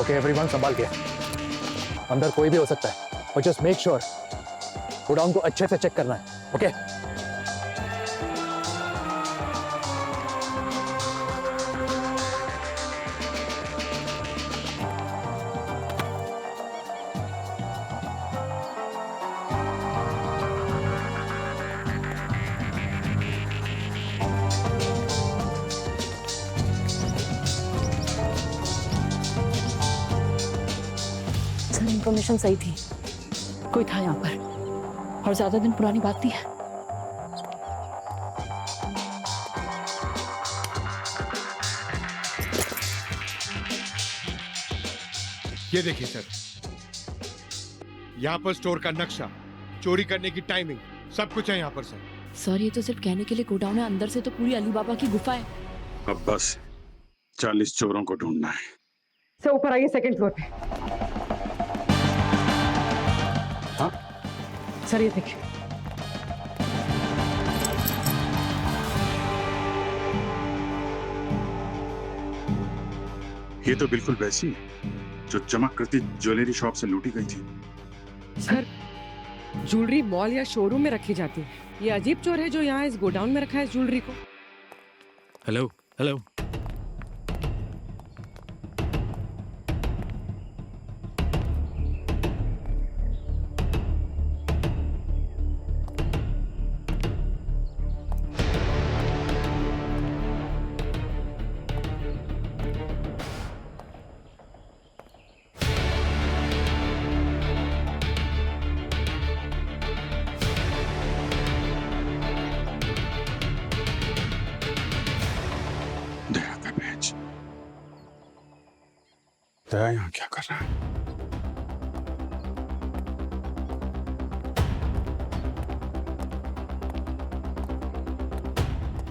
Okay everyone, संभाल के। अंदर कोई भी हो सकता है और जस्ट मेक श्योर गोडाउन को अच्छे से चेक करना है। ओके सर इन्फॉर्मेशन सही थी, कोई था यहाँ पर और ज्यादा दिन पुरानी बात नहीं है। ये देखिए सर, यहाँ पर स्टोर का नक्शा, चोरी करने की टाइमिंग, सब कुछ है यहाँ पर सर। सर ये तो सिर्फ कहने के लिए गोडाउन है, अंदर से तो पूरी अली बाबा की गुफा है। अब बस 40 चोरों को ढूंढना है। सर ऊपर आइए, सेकंड फ्लोर पे। हाँ? सर ये देखिए। ये तो बिल्कुल वैसी है जो चमक करती ज्वेलरी शॉप से लूटी गई थी। सर ज्वेलरी मॉल या शोरूम में रखी जाती है, ये अजीब चोर है जो यहाँ इस गोडाउन में रखा है ज्वेलरी को। हेलो हेलो, दया का बैच। दया यहाँ क्या कर रहा है?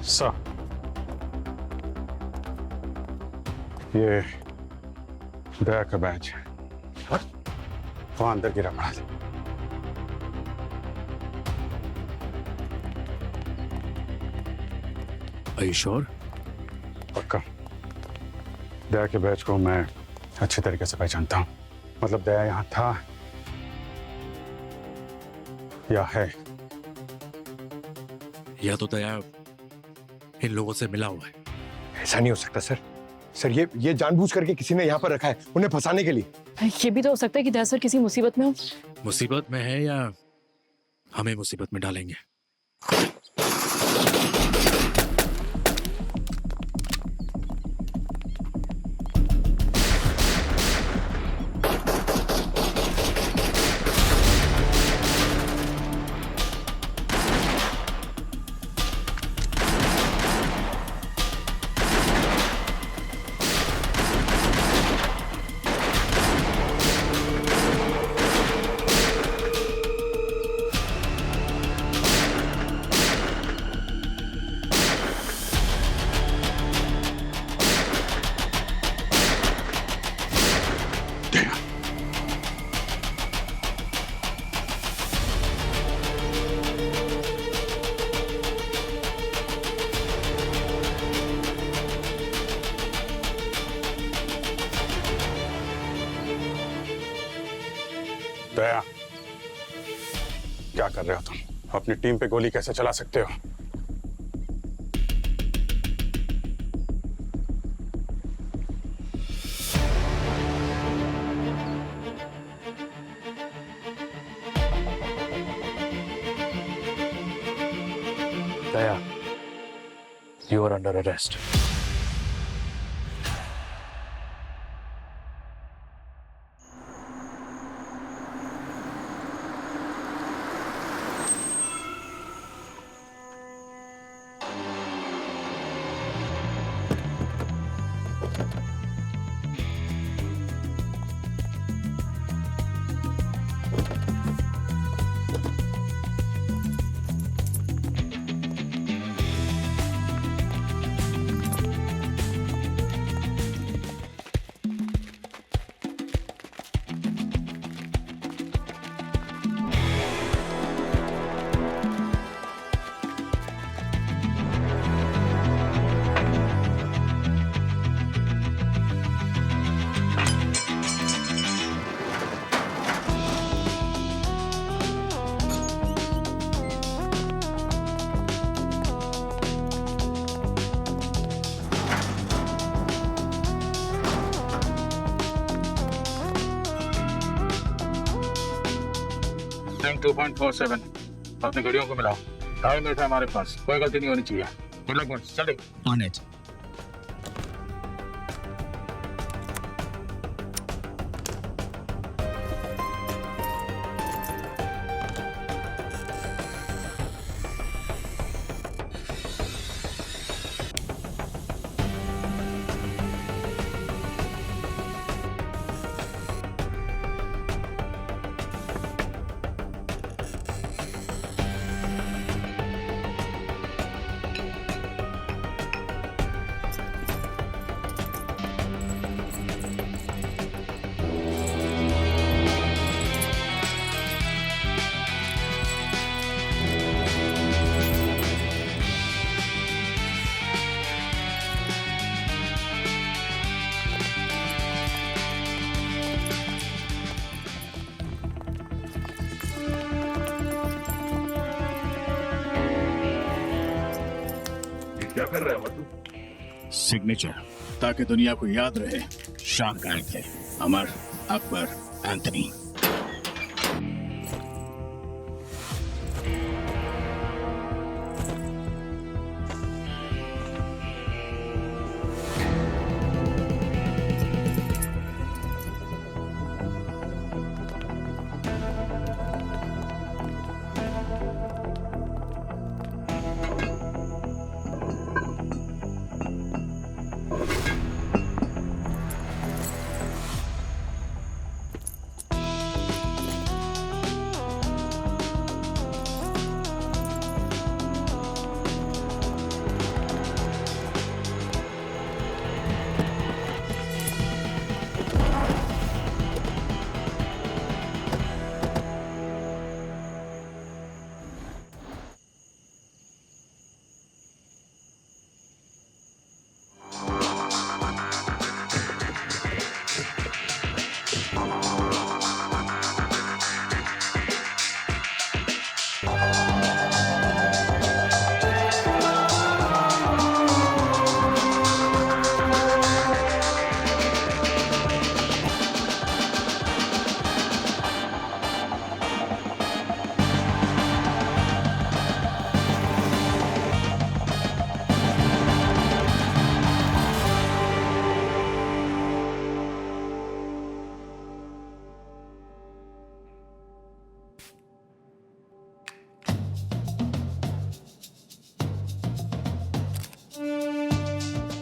सा ये दया का बैच है। वहां अंदर गिरा पड़ा था। Are you sure? पक्का। दया के बैच को मैं अच्छी तरीके से पहचानता हूँ। मतलब दया यहाँ था या है। या तो दया इन लोगों से मिला हुआ है। ऐसा नहीं हो सकता सर। सर ये जानबूझ करके किसी ने यहाँ पर रखा है उन्हें फंसाने के लिए। ये भी तो हो सकता है कि दया सर किसी मुसीबत में हो। मुसीबत में है या हमें मुसीबत में डालेंगे। दया दया क्या कर रहे हो तुम? अपनी टीम पे गोली कैसे चला सकते हो? दया, you are under arrest. Reading 2.47। अपनी घड़ियों को मिलाओ। 2.5 मिनट है हमारे पास, कोई गलती नहीं होनी चाहिए। गुड लक बॉस, चलिए। On it. क्या कर रहे हो तू? सिग्नेचर, ताकि दुनिया को याद रहे शान गायक थे, अमर अकबर एंथनी।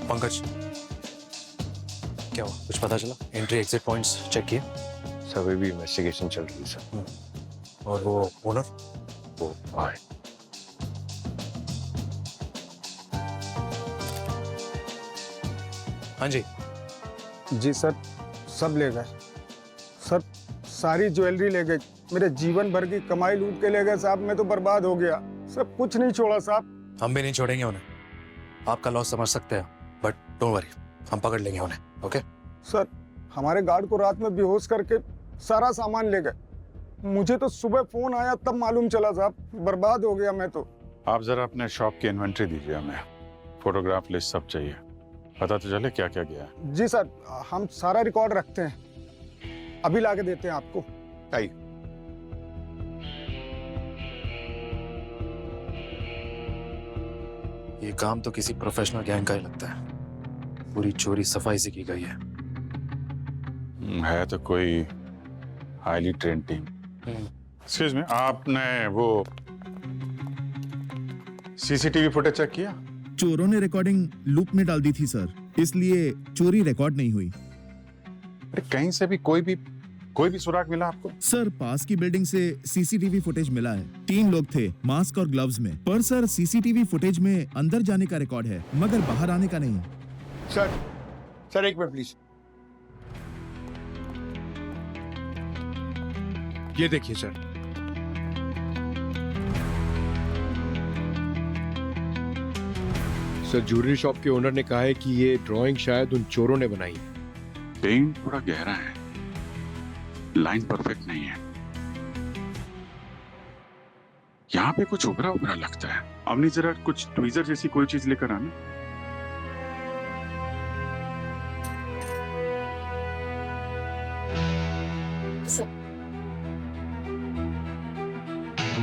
पंकज, क्या हुआ? कुछ पता चला? एंट्री एग्जिट पॉइंट्स चेक किए? सर अभी भी इन्वेस्टिगेशन चल रही है सर। और वो ओनर? वो आए। हाँ जी। जी सर, सब ले गए सर, सारी ज्वेलरी ले गए, मेरे जीवन भर की कमाई लूट के ले गए साहब। मैं तो बर्बाद हो गया, सब कुछ नहीं छोड़ा साहब। हम भी नहीं छोड़ेंगे उन्हें। आपका लॉस समझ सकते हैं, बट डोंट वरी, हम पकड़ लेंगे उन्हें। ओके सर, हमारे गार्ड को रात में बेहोश करके सारा सामान ले गए। मुझे तो सुबह फोन आया तब मालूम चला साहब, बर्बाद हो गया मैं तो। आप जरा अपने शॉप की इन्वेंट्री दीजिए हमें, फोटोग्राफ लिस्ट सब चाहिए, पता तो चले क्या क्या गया है। जी सर, हम सारा रिकॉर्ड रखते हैं, अभी लाके देते हैं आपको। आइए। ये काम तो किसी प्रोफेशनल गैंग का ही लगता है। पूरी चोरी सफाई से की गई है तो कोई highly train team. Excuse me, आपने वो सीसीटीवी फुटेज चेक किया? चोरों ने रिकॉर्डिंग लूप में डाल दी थी सर, इसलिए चोरी रिकॉर्ड नहीं हुई। अरे कहीं से भी कोई भी सुराग मिला आपको? सर, पास की बिल्डिंग से सीसीटीवी फुटेज मिला है। 3 लोग थे मास्क और ग्लव्स में, पर सर सीसीटीवी फुटेज में अंदर जाने का रिकॉर्ड है मगर बाहर आने का नहीं। सर एक मिनट प्लीज। ये देखिए सर, ज्वेलरी शॉप के ओनर ने कहा है कि ये ड्राइंग शायद उन चोरों ने बनाई है। पेंट थोड़ा गहरा है, लाइन परफेक्ट नहीं है, यहाँ पे कुछ उभरा उभरा लगता है। अमनी जरा कुछ ट्वीजर जैसी कोई चीज लेकर आना। चिप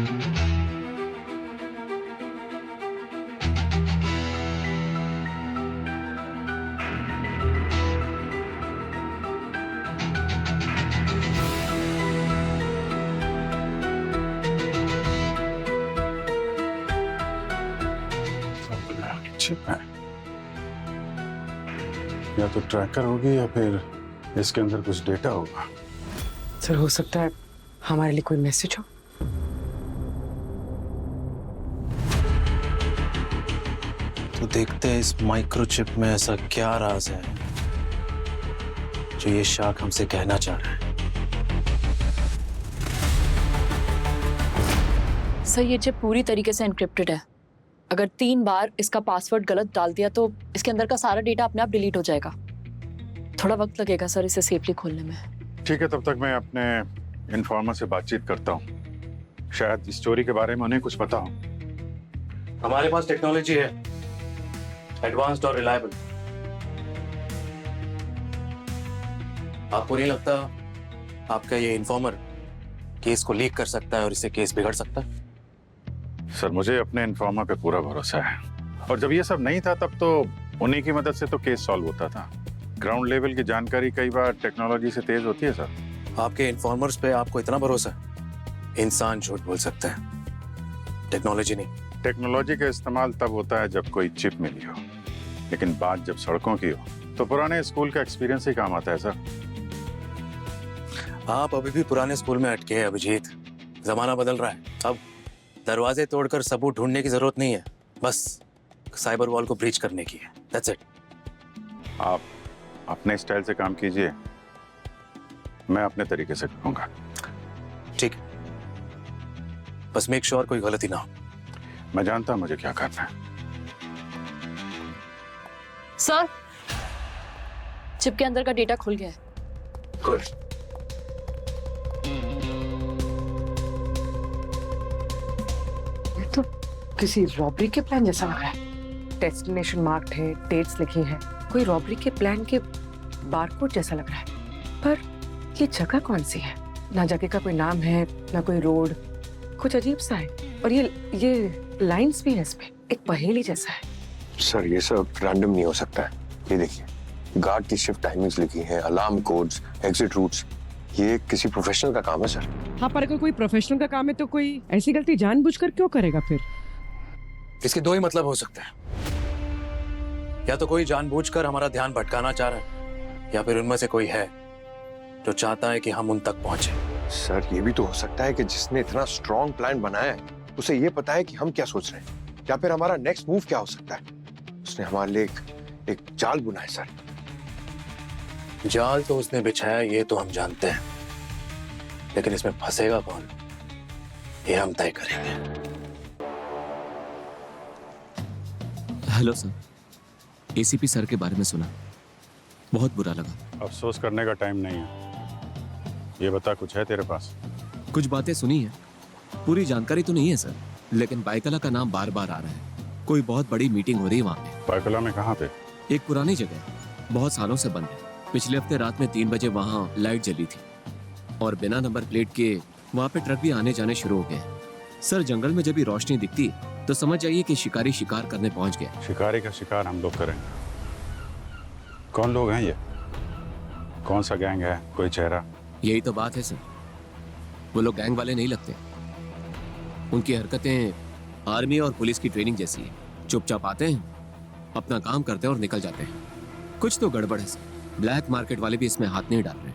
है, या तो ट्रैकर होगी या फिर इसके अंदर कुछ डेटा होगा। सर हो सकता है हमारे लिए कोई मैसेज हो। तो देखते हैं इस माइक्रोचिप में ऐसा क्या राज है जो ये शाख हमसे कहना चाह रहा है। सर ये चिप पूरी तरीके से एनक्रिप्टेड है। अगर 3 बार इसका पासवर्ड गलत डाल दिया तो इसके अंदर का सारा डेटा अपने आप डिलीट हो जाएगा। थोड़ा वक्त लगेगा सर इसे सेफली खोलने में। ठीक है, तब तक मैं अपने इन्फॉर्मर से बातचीत करता हूँ, शायद इस चोरी के बारे में उन्हें कुछ पता हो। हमारे पास टेक्नोलॉजी है, एडवांस्ड और रिलायबल। आपको नहीं लगता आपका ये इन्फॉर्मर केस को लीक कर सकता है और इससे केस बिगड़ सकता है? सर मुझे अपने इन्फॉर्मर पे पूरा भरोसा है, और जब ये सब नहीं था तब तो उन्हीं की मदद से तो केस सॉल्व होता था। ग्राउंड लेवल की जानकारी कई बार टेक्नोलॉजी से तेज होती है सर। आपके इन्फॉर्मर्स पे आपको इतना भरोसा है? इंसान झूठ बोल सकता है, टेक्नोलॉजी नहीं। टेक्नोलॉजी का इस्तेमाल तब होता है जब कोई चिप मिली हो, लेकिन बात जब सड़कों की हो तो पुराने स्कूल का एक्सपीरियंस ही काम आता है सर। आप अभी भी पुराने स्कूल में अटके हैं अभिजीत। जमाना बदल रहा है, अब दरवाजे तोड़कर सबूत ढूंढने की जरूरत नहीं है, बस साइबर वॉल को ब्रीच करने की है। That's it. आप अपने स्टाइल से काम कीजिए, मैं अपने तरीके से करूंगा। ठीक है, बस मेक श्योर कोई गलती ना हो। मैं जानता हूं मुझे क्या करना है। सर चिप के अंदर का डेटा खुल गया है। गुड। ये तो किसी रॉबरी के प्लान जैसा लग रहा है। डेस्टिनेशन मार्क्ड है, डेट्स लिखी है, कोई रॉबरी के प्लान के बारकोड जैसा लग रहा है। पर ये जगह कौन सी है? ना जगह का कोई नाम है, ना कोई रोड, कुछ अजीब सा है। और ये लाइंस भी है इसमें, एक पहेली जैसा है। सर ये सब रैंडम नहीं हो सकता है। ये देखिए, गार्ड की शिफ्ट टाइमिंग्स लिखी हैं, अलार्म कोड्स, एग्जिट रूट्स। ये किसी प्रोफेशनल का काम है सर। हाँ, पर अगर कोई प्रोफेशनल का काम है तो कोई ऐसी गलती जानबूझकर क्यों करेगा फिर? इसके दो ही मतलब हो सकते हैं, या तो कोई जानबूझकर हमारा ध्यान भटकाना चाह रहा है, या फिर उनमें से कोई है जो चाहता है कि हम उन तक पहुंचे। सर ये भी तो हो सकता है कि जिसने इतना स्ट्रॉन्ग प्लान बनाया है उसे ये पता है कि हम क्या सोच रहे हैं, या फिर हमारा नेक्स्ट मूव क्या हो सकता है। उसने हमारे लिए एक जाल बुना है सर। जाल तो उसने बिछाया ये तो हम जानते हैं, लेकिन इसमें फंसेगा कौन ये हम तय करेंगे। हेलो सर, एसीपी सर के बारे में सुना, बहुत बुरा लगा। अफसोस करने का टाइम नहीं है। ये बता, कुछ है तेरे पास? कुछ बातें सुनी है, पूरी जानकारी तो नहीं है सर, लेकिन बाइकला का नाम बार बार आ रहा है। कोई बहुत बड़ी मीटिंग हो रही है वहाँ पे। बाइकला में कहाँ पे? एक पुरानी जगह, बहुत सालों से बंद है। पिछले हफ्ते रात में 3 बजे वहाँ लाइट जली थी और बिना नंबर प्लेट के वहाँ पे ट्रक भी आने जाने शुरू हो गए। सर जंगल में जब भी रोशनी दिखती तो समझ जाइए कि शिकारी शिकार करने पहुंच गए। शिकारी का शिकार हम लोग करेंगे। कौन लोग हैं ये? कौन सा गैंग है? कोई चेहरा? यही तो बात है सर, वो लोग गैंग वाले नहीं लगते। उनकी हरकतें आर्मी और पुलिस की ट्रेनिंग जैसी है। चुपचाप आते हैं, अपना काम करते हैं और निकल जाते हैं। कुछ तो गड़बड़ है सर, ब्लैक मार्केट वाले भी इसमें हाथ नहीं डाल रहे।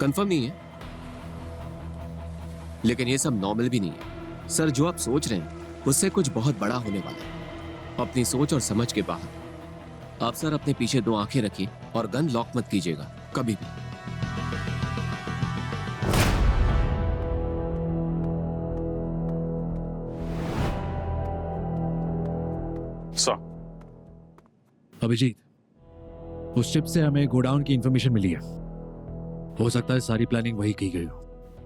कंफर्म नहीं है, लेकिन ये सब नॉर्मल भी नहीं है सर। जो आप सोच रहे हैं उससे कुछ बहुत बड़ा होने वाला है, अपनी सोच और समझ के बाहर। आप सर अपने पीछे 2 आंखें रखिए और गन लॉक मत कीजिएगा कभी भी। अभिजीत, उस शिप से हमें गोडाउन की इंफॉर्मेशन मिली है। हो सकता है सारी प्लानिंग वही की गई हो,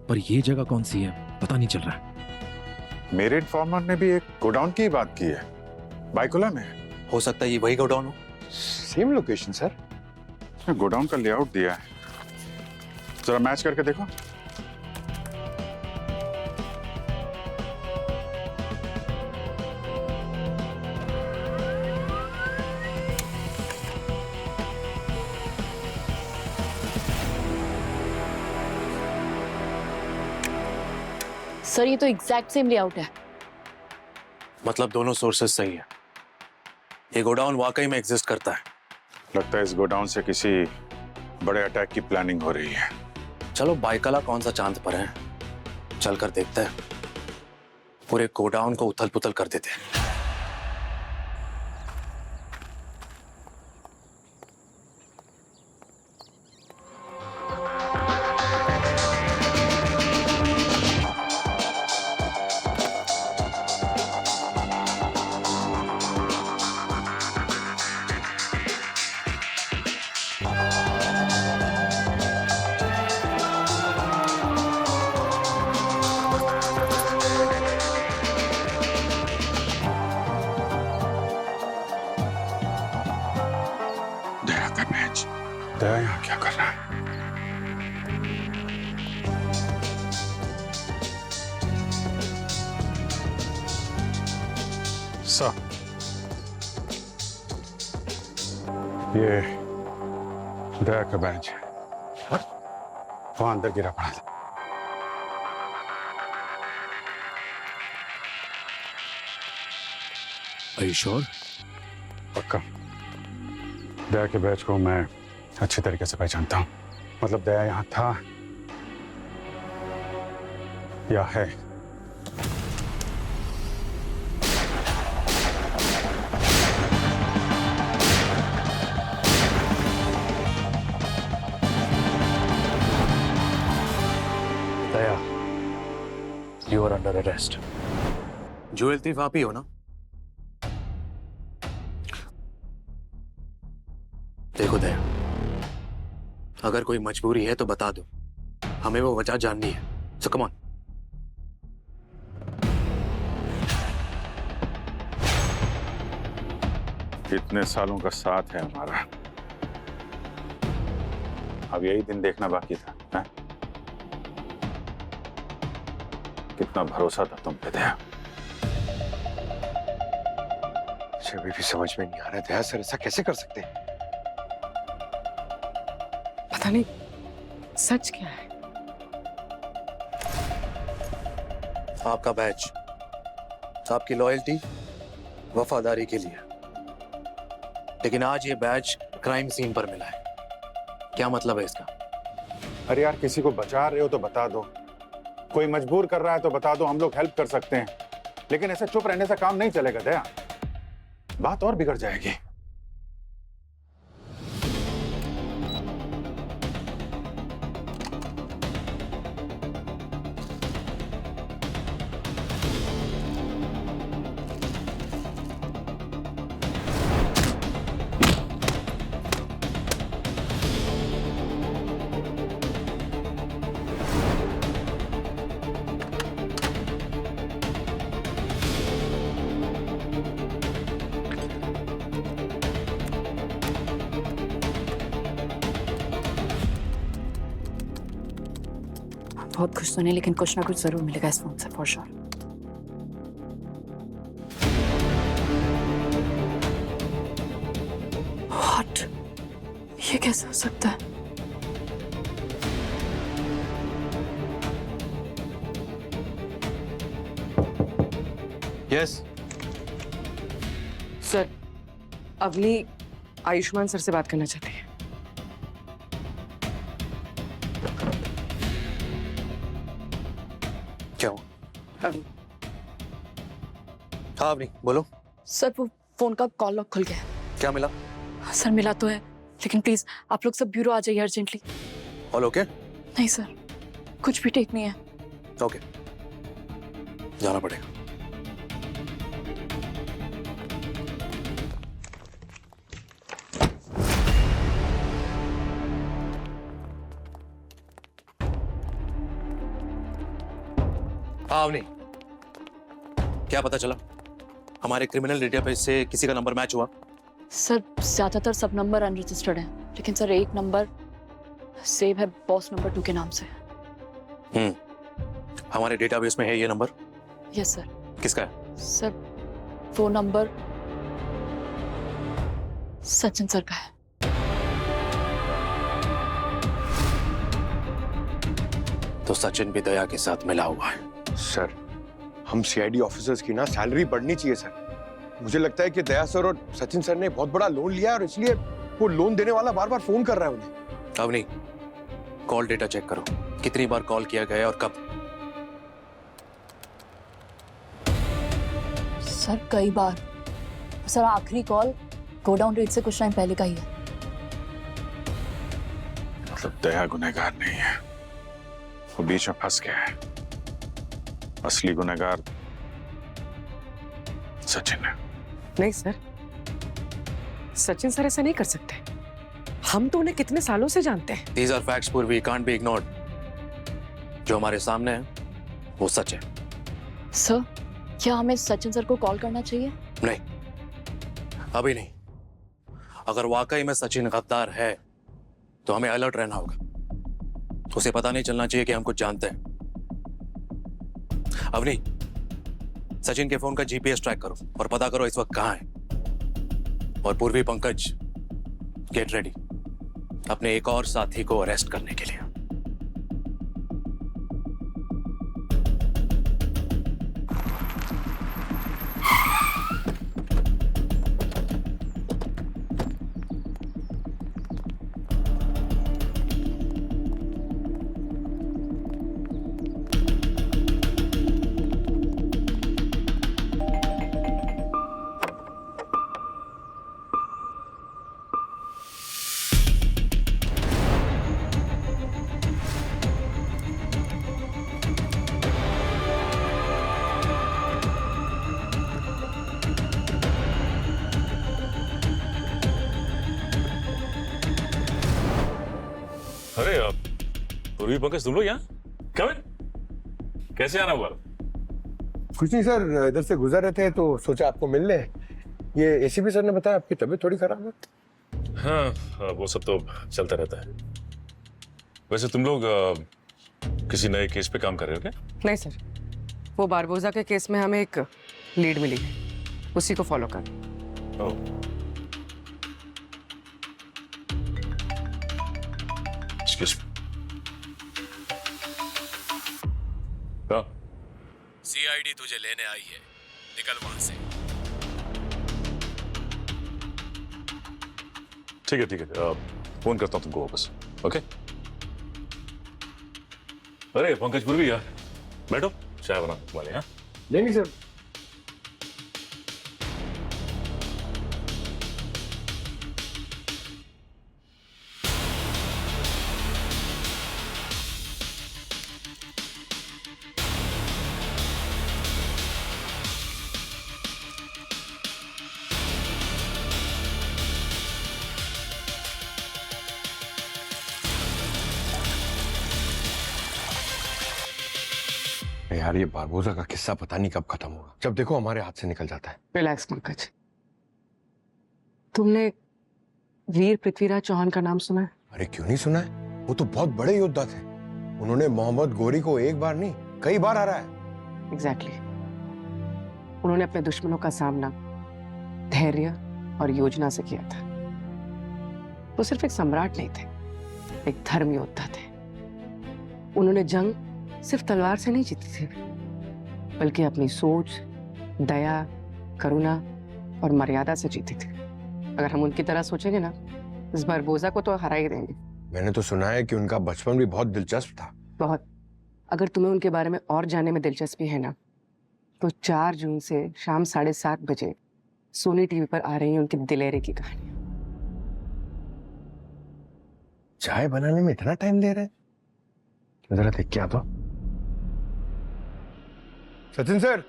पर ये जगह कौन सी है पता नहीं चल रहा है। मेरे इन्फॉर्मर ने भी एक गोडाउन की बात की है, बाइकोला में। हो सकता है ये वही गोडाउन हो। Same location sir. इसमें गोडाउन का लेआउट दिया है, जरा मैच करके देखो। सर ये तो एग्जैक्ट सेम लेआउट है। मतलब दोनों सोर्सेज सही है। ये गोडाउन वाकई में एग्जिस्ट करता है। लगता है इस गोडाउन से किसी बड़े अटैक की प्लानिंग हो रही है। चलो बाइकला कौन सा चांद पर है, चलकर देखते हैं। पूरे गोडाउन को उथल पुथल कर देते हैं। दया का मैच, दया यहाँ क्या कर रहा है? सर, ये दया का बैच है। वहां अंदर गिरा पड़ा था। Are you sure? पक्का। दया के बैच को मैं अच्छी तरीके से पहचानता हूँ। मतलब दया यहाँ था या है। Daya, you are under arrest. Jewel thief आप ही हो ना? देखो दया, अगर कोई मजबूरी है तो बता दो, हमें वो वजह जाननी है। सो कम ऑन। इतने सालों का साथ है हमारा, अब यही दिन देखना बाकी था, है? कितना भरोसा था तुम पे दया। मुझे अभी भी समझ में नहीं आ रहा है, दया सर ऐसा कैसे कर सकते हैं? पता नहीं सच क्या है। आपका बैच आपकी लॉयल्टी, वफादारी के लिए, लेकिन आज ये बैच क्राइम सीन पर मिला है। क्या मतलब है इसका? अरे यार, किसी को बचा रहे हो तो बता दो, कोई मजबूर कर रहा है तो बता दो, हम लोग हेल्प कर सकते हैं। लेकिन ऐसे चुप रहने से काम नहीं चलेगा दया, बात और बिगड़ जाएगी। बहुत खुश तो नहीं, लेकिन कुछ ना कुछ जरूर मिलेगा इस फोन से फॉर श्योर। व्हाट? ये कैसे हो सकता है? Yes sir, Avani Ayushman sir से बात करना चाहती है। क्या हो? हाँ अवनी बोलो। सर वो फोन का कॉल लॉक खुल गया है। क्या मिला? सर मिला तो है, लेकिन प्लीज आप लोग सब ब्यूरो आ जाइए अर्जेंटली। All okay? नहीं सर, कुछ भी ठीक नहीं है। ओके, जाना पड़ेगा। हाँ अवनी, क्या पता चला? हमारे क्रिमिनल डेटाबेस से किसी का नंबर मैच हुआ? सर ज्यादातर सब नंबर अनरजिस्टर्ड हैं, लेकिन सर एक नंबर सेव है बॉस नंबर 2 के नाम से। हमारे डेटाबेस में है ये नंबर? Yes sir. किसका है? सर वो नंबर सचिन सर का है। तो सचिन भी दया के साथ मिला हुआ है। सर, हम सीआईडी ऑफिसर्स की ना सैलरी बढ़नी चाहिए सर। मुझे लगता है कि दया सर और सचिन सर ने बहुत बड़ा लोन लिया है और इसलिए वो लोन देने वाला बार बार फोन कर रहा है उन्हें। अब नहीं, कॉल डेटा चेक करो, कितनी बार कॉल किया गया और कब। सर कई बार। सर आखिरी कॉल गोडाउन रेट से कुछ टाइम पहले का ही है। मतलब दया गुनहगार नहीं है, वो बीच में फंस गया है। असली गुनहगार सचिन है। नहीं सर, सचिन सर ऐसा नहीं कर सकते। हम तो उन्हें कितने सालों से जानते हैं। These are facts, पूर्वी, can't be ignored. जो हमारे सामने है वो सच है। सर क्या हमें सचिन सर को कॉल करना चाहिए? नहीं, अभी नहीं। अगर वाकई में सचिन गद्दार है तो हमें अलर्ट रहना होगा। उसे पता नहीं चलना चाहिए कि हम कुछ जानते हैं। अब नहीं, सचिन के फोन का जीपीएस ट्रैक करो और पता करो इस वक्त कहां है। और पूर्वी, पंकज, गेट रेडी अपने एक और साथी को अरेस्ट करने के लिए। अरे पूर्वी, पंकज, तुम लोग यहाँ? कम इन। कैसे आना हुआ? कुछ नहीं सर, इधर से गुजर रहे थे तो सोचा आपको मिल ले। ये एसीपी सर ने बताया आपकी तबीयत थोड़ी खराब है। हाँ, वो सब तो चलता रहता है। वैसे तुम लोग किसी नए केस पे काम कर रहे हो क्या? नहीं सर, वो बारबोजा के केस में हमें एक लीड मिली, उसी को फॉलो कर। सीआईडी तुझे लेने आई है, निकल वहां से। ठीक है, फोन करता हूँ तुमको वापस। ओके। अरे पंकज, पूर्वी यार, बैठो, चाय बना तुम्हारे यहाँ। नहीं सर। यार, ये बारबोजा का किस्सा पता नहीं कब खत्म होगा। जब देखो हमारे हाथ से निकल जाता है। रिलैक्स पंकज। तुमने वीर पृथ्वीराज चौहान का नाम सुना है? अरे क्यों नहीं सुना है? वो तो बहुत बड़े योद्धा थे। उन्होंने मोहम्मद गोरी को एक बार नहीं कई बार हराया है। एग्जैक्टली। उन्होंने अपने दुश्मनों का सामना धैर्य और योजना से किया था। वो सिर्फ एक सम्राट नहीं थे, एक धर्म योद्धा थे। उन्होंने जंग सिर्फ तलवार से नहीं जीती थी, बल्कि अपनी सोच, दया, करुणा और मर्यादा से जीती थी। अगर हम उनकी तरह सोचेंगे ना, इस बारबोजा को तो हरा ही देंगे। मैंने तो सुना है कि उनका बचपन भी बहुत दिलचस्प था। बहुत। अगर तुम्हें उनके बारे में और जानने में दिलचस्पी है ना, तो 4 जून से शाम 7:30 बजे सोनी टीवी पर आ रही है उनकी दिलेरे की कहानी। चाय बनाने में इतना टाइम दे रहे हैं? जरा देख के आता। Sachin sir,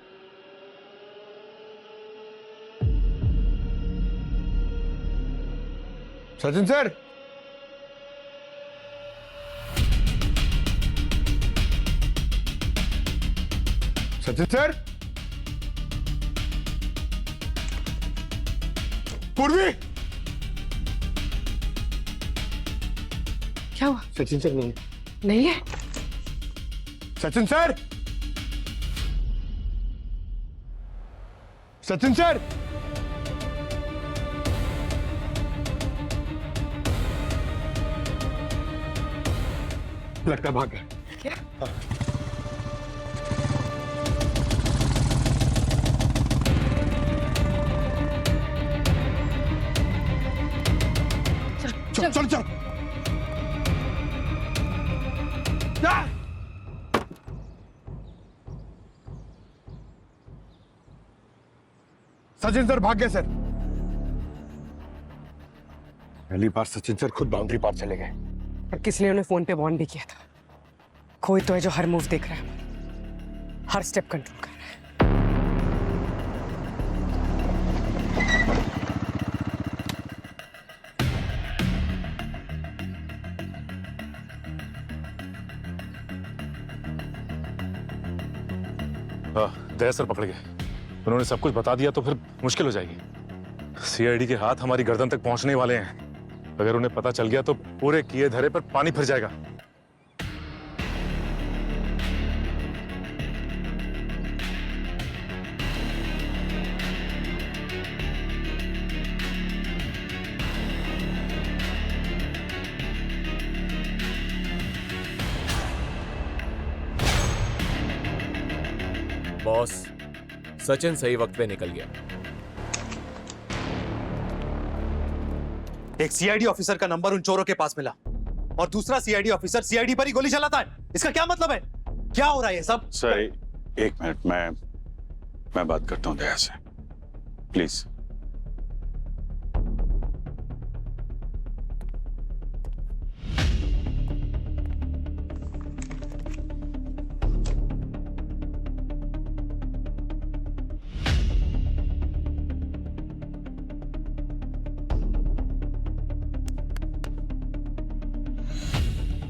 Sachin sir, Sachin sir, पूर्वी। क्या हुआ? सचिन सर नहीं है। नहीं है? सचिन सर, सचिन सर, लगता भाग गया। क्या? चल चल चल सचिन सर भाग गए सर। पहली बार सचिन सर खुद बाउंड्री पार चले गए। और किसने उन्हें फोन पे वार्न भी किया था। कोई तो है जो हर मूव देख रहा है, हर स्टेप कंट्रोल कर रहा है। दया सर पकड़ गए। उन्होंने सब कुछ बता दिया तो फिर मुश्किल हो जाएगी। सीआईडी के हाथ हमारी गर्दन तक पहुंचने वाले हैं। अगर उन्हें पता चल गया तो पूरे किए धरे पर पानी फिर जाएगा। बॉस, सचिन सही वक्त पे निकल गया। एक सीआईडी ऑफिसर का नंबर उन चोरों के पास मिला और दूसरा सीआईडी ऑफिसर सीआईडी पर ही गोली चलाता है। इसका क्या मतलब है? क्या हो रहा है ये सब? सर एक मिनट, मैं बात करता हूँ दया से, प्लीज।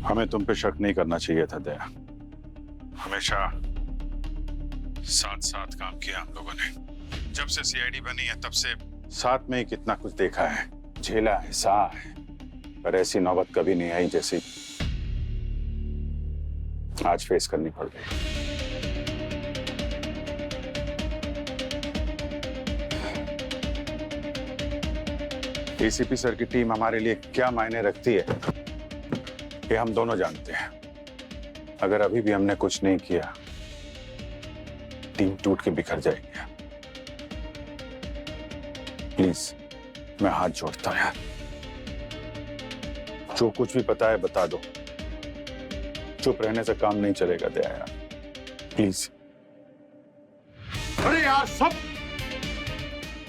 हमें तुम पे शक नहीं करना चाहिए था दया। हमेशा साथ साथ काम किया हम लोगों ने। जब से सीआईडी बनी है तब से साथ में ही कितना कुछ देखा है, झेला है, सहा है, पर ऐसी नौबत कभी नहीं आई जैसी आज फेस करनी पड़ रही। एसीपी सर की टीम हमारे लिए क्या मायने रखती है ये हम दोनों जानते हैं। अगर अभी भी हमने कुछ नहीं किया, टीम टूट के बिखर जाएगी। प्लीज, मैं हाथ जोड़ता हूं यार, जो कुछ भी पता है बता दो। चुप रहने से काम नहीं चलेगा दया यार, प्लीज। अरे यार,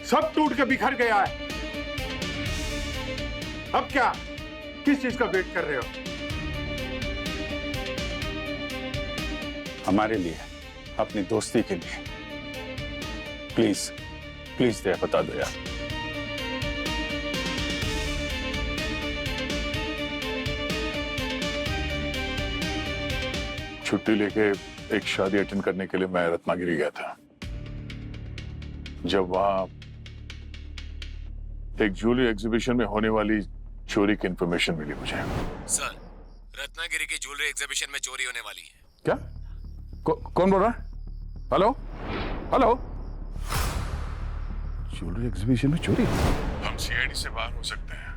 सब टूट के बिखर गया है। अब क्या, किस चीज का वेट कर रहे हो? हमारे लिए, अपनी दोस्ती के लिए। प्लीज प्लीज दया बता दो यार। छुट्टी लेके एक शादी अटेंड करने के लिए मैं रत्नागिरी गया था। जब वहां एक ज्वेलरी एग्जीबिशन में होने वाली चोरी की इंफॉर्मेशन मिली मुझे। सर, रत्नागिरी की ज्वेलरी एग्जीबिशन में चोरी होने वाली है। क्या? कौन बोल रहा है? हेलो हेलो, ज्वेलरी एग्जीबिशन में चोरी? हम सीआईडी से बाहर हो सकते हैं,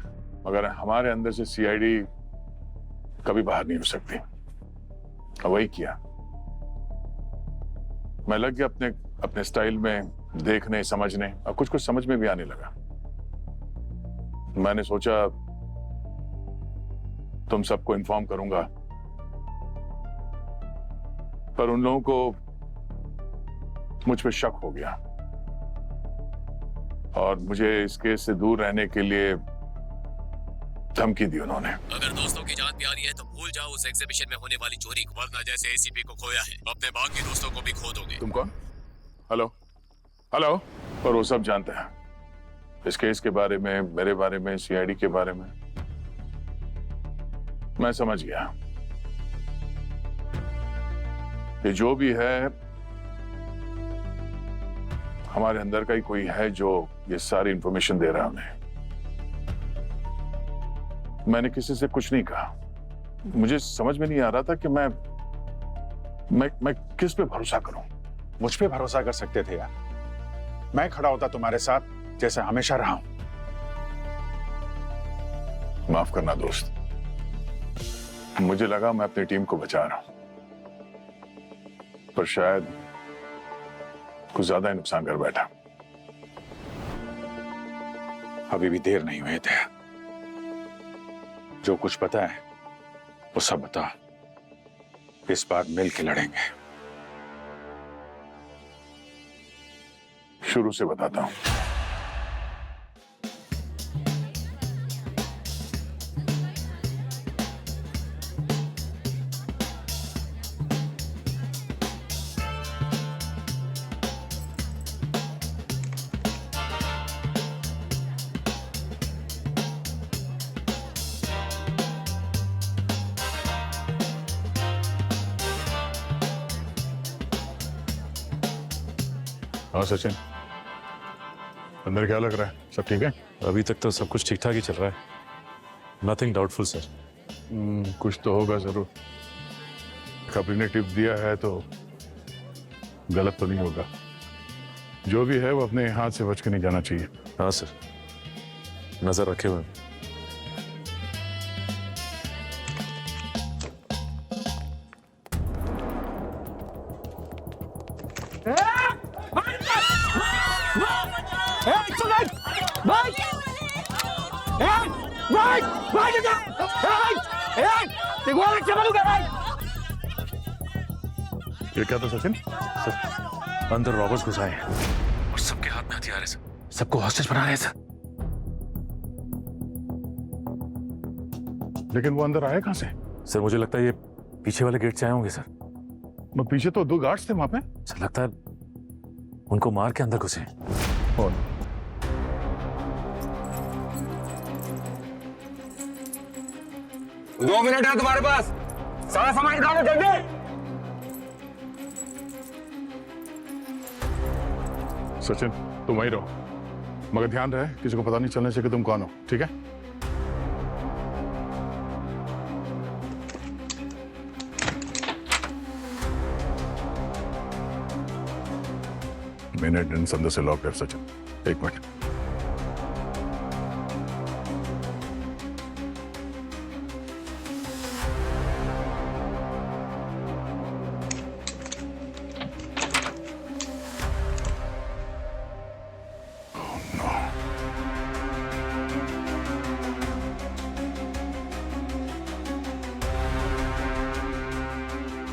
मगर हमारे अंदर से सीआईडी कभी बाहर नहीं हो सकती। वही किया, मैं लग गया अपने स्टाइल में देखने समझने, और कुछ कुछ समझ में भी आने लगा। मैंने सोचा तुम सबको इन्फॉर्म करूंगा, पर उन लोगों को मुझ पे शक हो गया और मुझे इस केस से दूर रहने के लिए धमकी दी उन्होंने। अगर दोस्तों की जान प्यारी है तो भूल जाओ उस एग्जीबिशन में होने वाली चोरी को, वरना जैसे एसीपी को खोया है अपने बाकी दोस्तों को भी खो दोगे। तुम कौन? हेलो हेलो, पर वो सब जानते हैं इस केस के बारे में, मेरे बारे में, सीआईडी के बारे में। मैं समझ गया, ये जो भी है हमारे अंदर का ही कोई है जो ये सारी इंफॉर्मेशन दे रहा है उन्हें। मैंने किसी से कुछ नहीं कहा। मुझे समझ में नहीं आ रहा था कि मैं किस पे भरोसा करूं। मुझ पे भरोसा कर सकते थे यार, मैं खड़ा होता तुम्हारे साथ जैसे हमेशा रहा हूं। माफ करना दोस्त, मुझे लगा मैं अपनी टीम को बचा रहा हूं, पर शायद कुछ ज्यादा ही नुकसान कर बैठा। अभी भी देर नहीं हुई थे, जो कुछ पता है वो सब बता। इस बार मिल के लड़ेंगे। शुरू से बताता हूं। हाँ सचिन, अंदर क्या लग रहा है? सब ठीक है? अभी तक तो सब कुछ ठीक ठाक ही चल रहा है। Nothing doubtful sir. कुछ तो होगा जरूर। खबरी ने टिप दिया है तो गलत तो नहीं होगा। जो भी है वो अपने हाथ से बच के नहीं जाना चाहिए। हाँ सर, नजर रखे हुए। ये क्या था सचिन? सर, अंदर रॉबर्स घुस आए हैं और सबके हाथ में हथियार है सर। सबको हॉस्टेज बना रहे हैं सर। लेकिन वो अंदर आए कहां से? सर मुझे लगता है ये पीछे वाले गेट से आए होंगे सर। मैं पीछे तो 2 गार्ड्स थे वहां पे। सर लगता है उनको मार के अंदर घुसे। और 2 मिनट है तुम्हारे पास, सारा सामान निकालो जल्दी। सचिन तुम वहीं रहो, मगर ध्यान रहे किसी को पता नहीं चलने से कि तुम कौन हो, ठीक है? मैंने एंट्रेंस अंदर से लॉक कर। सचिन 1 मिनट।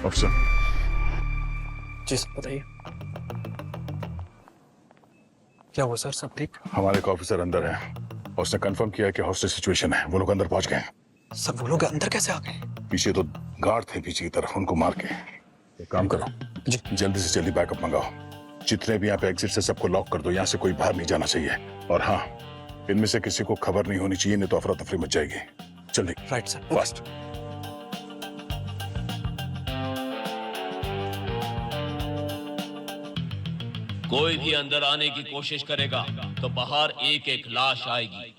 ऑफिसर। जी सर बताइए, क्या हुआ सर? सब ठीक? हमारे एक ऑफिसर अंदर है और उसने कंफर्म किया कि हॉस्टेज सिचुएशन है। वो लोग अंदर पहुंच गए हैं। सर वो लोग अंदर कैसे आ गए? पीछे तो गार्ड थे पीछे की तरफ, उनको मार के। एक काम करो जी, जल्दी से जल्दी बैकअप मंगाओ। जितने भी यहाँ पे एग्जिट से सबको लॉक कर दो। यहाँ से कोई बाहर नहीं जाना चाहिए। और हाँ, इनमें से किसी को खबर नहीं होनी चाहिए, नहीं तो अफरा तफरी मच जाएगी। जल्दी। Right sir. फास्ट। कोई भी अंदर आने की कोशिश करेगा तो बाहर एक एक लाश आएगी।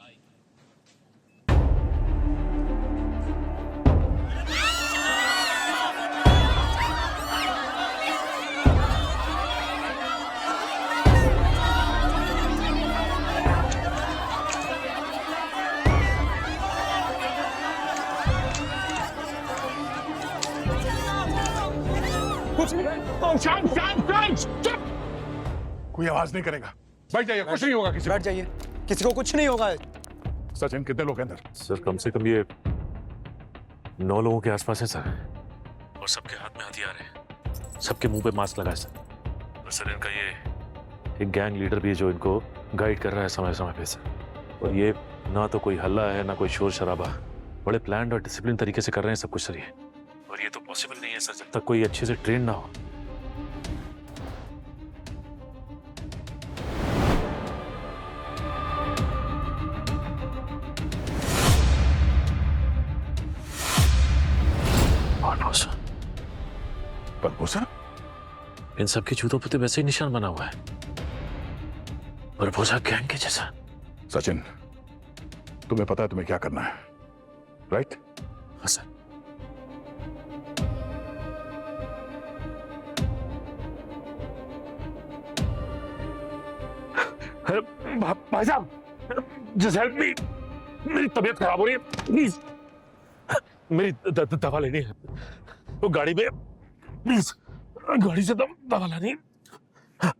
कोई आवाज नहीं करेगा। बैठ जाइए, कुछ नहीं होगा किसी को। बैठ जाइए, किसी को कुछ नहीं होगा। सचिन कितने लोग हैं अंदर? सर कम से कम ये 9 लोगों के आसपास है सर। और सबके हाथ में हथियार है, सबके मुंह पे मास्क लगा है सर। और सर इनका ये एक गैंग लीडर भी है जो इनको गाइड कर रहा है समय समय पे सर। और ये ना तो कोई हल्ला है ना कोई शोर शराबा, बड़े प्लान्ड और डिसिप्लिन तरीके से कर रहे हैं सब कुछ सर ये। और ये तो पॉसिबल नहीं है सर जब तक कोई अच्छे से ट्रेन ना हो। बलबूसा? इन सब के जूतों पर तो वैसे ही निशान बना हुआ है, बलबूसा गैंग के जैसा। सचिन तुम्हें पता है तुम्हें क्या करना है, राइट? हाँ सर। भाई साहब, जस्ट हेल्प मी। मेरी तबीयत खराब हो रही है, प्लीज। मेरी दवा लेनी है। वो गाड़ी में प्लीज, गाड़ी से दवा लानी है।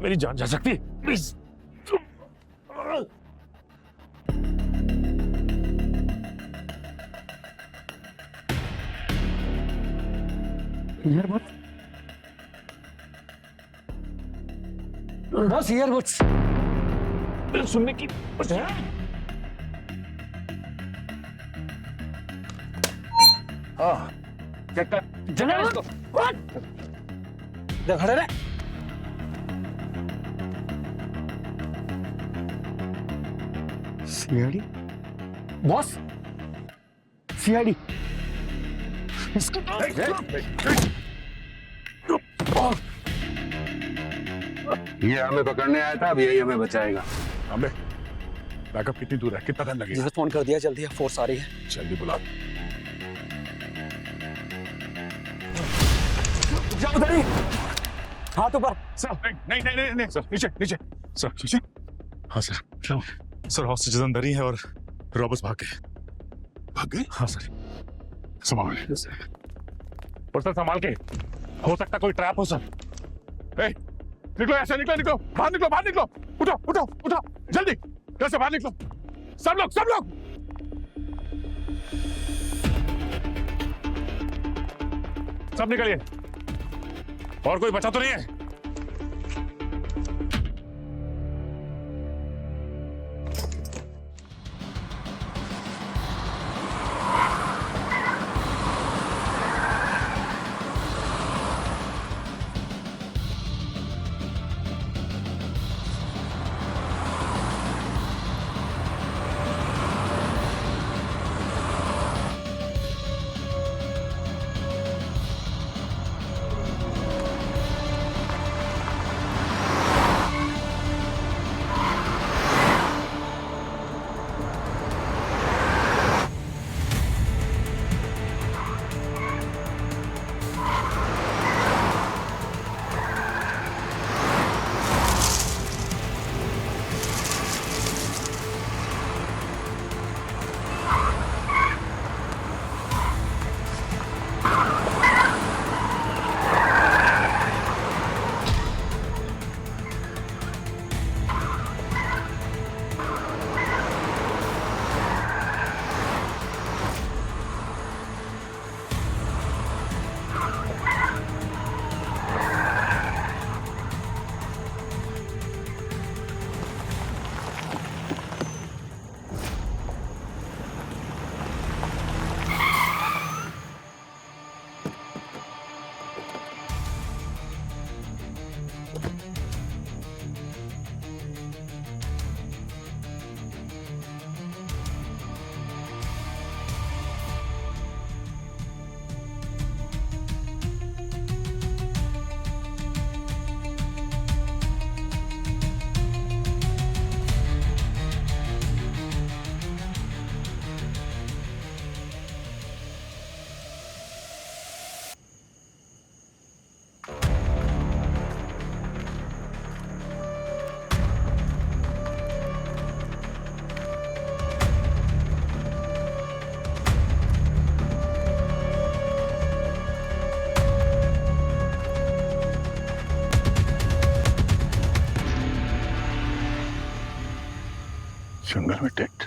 मेरी जान जा सकती है, प्लीज। बस ईयरबड्स सुनने की चेक कर जला इसको देख खड़े रहे सीआईडी बॉस सीआईडी इसको ये हमें पकड़ने आया था, अब यही हमें बचाएगा। अबे बैकअप कितनी दूर है, कितना टाइम लगेगा? फोन कर दिया, जल्दी फोर्स आ रही है। जल्दी बुला। जाओ उधर ही, हाथ ऊपर। सर नहीं नहीं नहीं नहीं सर, नीचे नीचे सर, नीचे। हाँ सर, सर हॉस्टेजेस अंदर ही है और रॉबर्ट्स भाग गए। हाँ सर, संभाल और सर संभाल के, हो सकता कोई ट्रैप हो सर। ए, निकलो ऐसे, निकलो बाहर निकलो, उठो जल्दी ऐसे बाहर निकलो, सब लोग सब निकलिए, और कोई बचा तो नहीं है? जंगल में टेंट।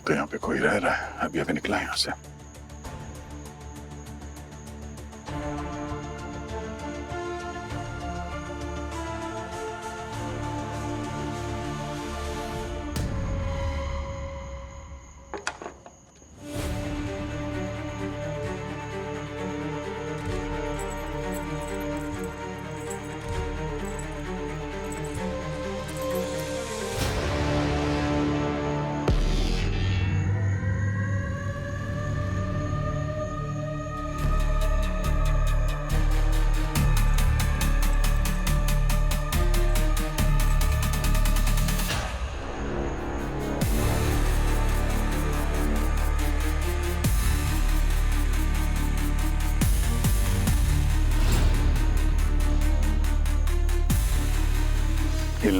तो यहाँ पे कोई रह रहा है, अभी अभी निकला यहाँ से।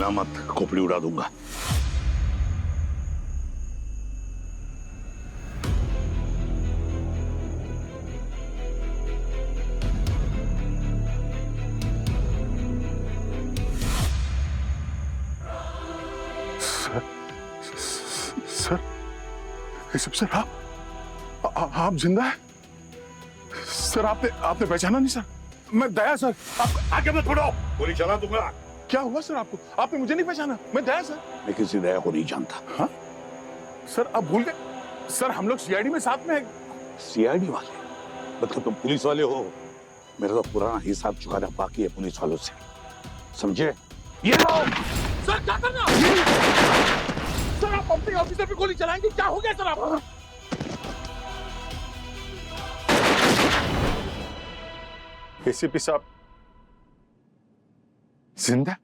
हिलना मत, खोपड़ी उड़ा दूंगा। सर आप जिंदा है? सर आपने पहचाना नहीं सर? मैं दया सर, आप आगे मत बढ़ो, गोली चला दूंगा। क्या हुआ सर आपको? आपने मुझे नहीं पहचाना? मैं दया सर। मैं किसी दया को नहीं जानता। हाँ सर, आप भूल गए सर, हम लोग सीआईडी में साथ में हैं। सीआईडी वाले? मतलब तुम पुलिस वाले हो? मेरा तो पुराना हिसाब चुकाना बाकी है पुलिस वालों से, समझे? ये सर क्या करना? सर आप अपने ऑफिसर पे गोली चलाएंगे? क्या हो गया सर आपको? एसीपी साहब जिंदा?